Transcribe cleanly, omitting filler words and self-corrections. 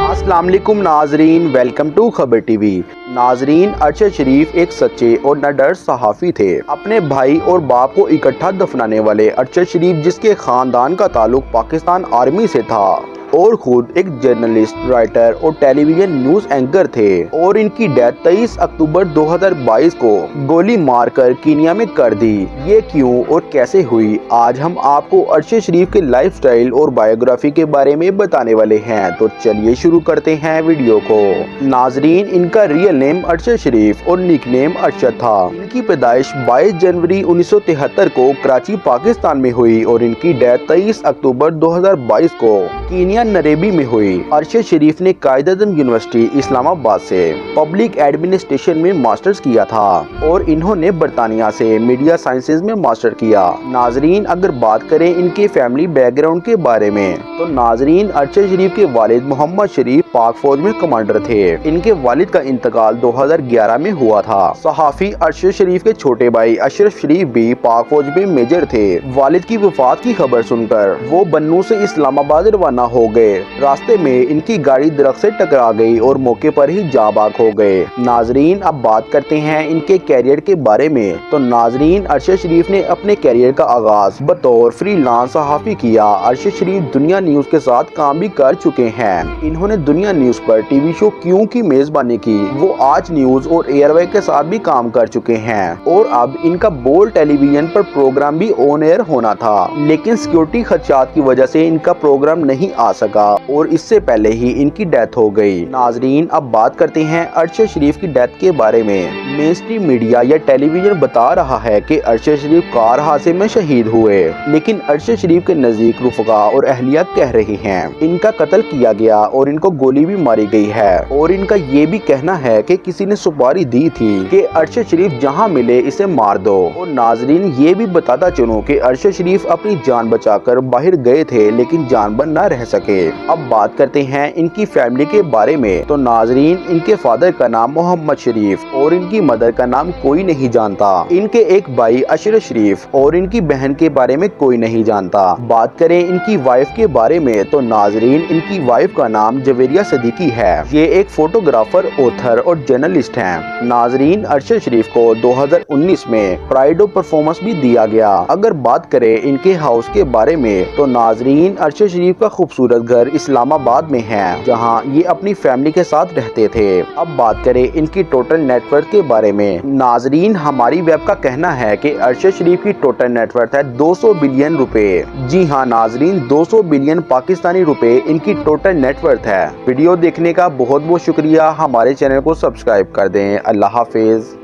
अस्सलाम वालेकुम नाजरीन, वेलकम टू खबर टीवी। नाजरीन, अरशद शरीफ एक सच्चे और निडर सहाफ़ी थे। अपने भाई और बाप को इकट्ठा दफनाने वाले अरशद शरीफ, जिसके खानदान का ताल्लुक पाकिस्तान आर्मी से था और खुद एक जर्नलिस्ट, राइटर और टेलीविजन न्यूज एंकर थे, और इनकी डेथ 23 अक्टूबर 2022 को गोली मारकर कीनिया में कर दी। ये क्यों और कैसे हुई, आज हम आपको अरशद शरीफ के लाइफस्टाइल और बायोग्राफी के बारे में बताने वाले हैं। तो चलिए शुरू करते हैं वीडियो को। नाजरीन, इनका रियल नेम अरशद शरीफ और निक नेम अरशद था। इनकी पैदाइश 22 जनवरी 1973 को कराची, पाकिस्तान में हुई और इनकी डेथ 23 अक्टूबर 2022 को कीनिया नरेबी में हुई। अरशद शरीफ ने कायद-ए-आज़म यूनिवर्सिटी इस्लामाबाद से पब्लिक एडमिनिस्ट्रेशन में मास्टर्स किया था और इन्होंने बरतानिया से मीडिया साइंसेज में मास्टर किया। नाजरीन, अगर बात करें इनके फैमिली बैकग्राउंड के बारे में, तो नाजरीन, अरशद शरीफ के वालिद मोहम्मद शरीफ पाक फौज में कमांडर थे। इनके वालिद का इंतकाल 2011 में हुआ था। सहाफ़ी अरशद शरीफ के छोटे भाई अशरफ शरीफ भी पाक फौज में मेजर थे। वालिद की वफात की खबर सुनकर वो बन्नू से इस्लामाबाद रवाना हो गए। रास्ते में इनकी गाड़ी दरख्त से टकरा गई और मौके पर ही जाबाक हो गए। नाजरीन, अब बात करते हैं इनके कैरियर के बारे में। तो नाजरीन, अरशद शरीफ ने अपने कैरियर का आगाज बतौर फ्रीलांस सहाफ़ी किया। अरशद शरीफ दुनिया न्यूज के साथ काम भी कर चुके हैं। इन्होंने दुनिया न्यूज पर टीवी शो क्यों की मेजबानी की। वो आज न्यूज और एयरवे के साथ भी काम कर चुके हैं और अब इनका बोल टेलीविजन पर प्रोग्राम भी ऑन एयर होना था, लेकिन सिक्योरिटी खदशात की वजह से इनका प्रोग्राम नहीं आ सका और इससे पहले ही इनकी डेथ हो गई। नाजरीन, अब बात करते हैं अरशद शरीफ की डेथ के बारे में। मेन स्ट्रीम मीडिया या टेलीविजन बता रहा है कि अरशद शरीफ कार हादसे में शहीद हुए, लेकिन अरशद शरीफ के नजदीक रुफका और अहलिया कह रही हैं इनका कत्ल किया गया और इनको गोली भी मारी गई है। और इनका ये भी कहना है कि किसी ने सुपारी दी थी कि अरशद शरीफ जहां मिले इसे मार दो। और नाजरीन, ये भी बताता चलूं कि अरशद शरीफ अपनी जान बचाकर बाहर गए थे, लेकिन जानबर न रह सके। अब बात करते हैं इनकी फैमिली के बारे में। तो नाजरीन, इनके फादर का नाम मोहम्मद शरीफ और इनकी मदर का नाम कोई नहीं जानता। इनके एक भाई अशरफ शरीफ और इनकी बहन के बारे में कोई नहीं जानता। बात करें इनकी वाइफ के बारे में, तो नाजरीन, इनकी वाइफ का नाम जवेरिया सदीकी है। ये एक फोटोग्राफर, ऑथर और जर्नलिस्ट हैं। नाजरीन, अरशद शरीफ को 2019 में प्राइड ऑफ परफॉर्मेंस भी दिया गया। अगर बात करें इनके हाउस के बारे में, तो नाजरीन, अरशद शरीफ का खूबसूरत घर इस्लामाबाद में है, जहां ये अपनी फैमिली के साथ रहते थे। अब बात करें इनकी टोटल नेटवर्थ के बारे में। नाजरीन, हमारी वेब का कहना है कि अरशद शरीफ की टोटल नेटवर्थ है 200 बिलियन रुपए। जी हाँ नाजरीन, 200 बिलियन पाकिस्तानी रुपए इनकी टोटल नेटवर्थ है। वीडियो देखने का बहुत बहुत शुक्रिया। हमारे चैनल को सब्सक्राइब कर दें। अल्लाह हाफिज।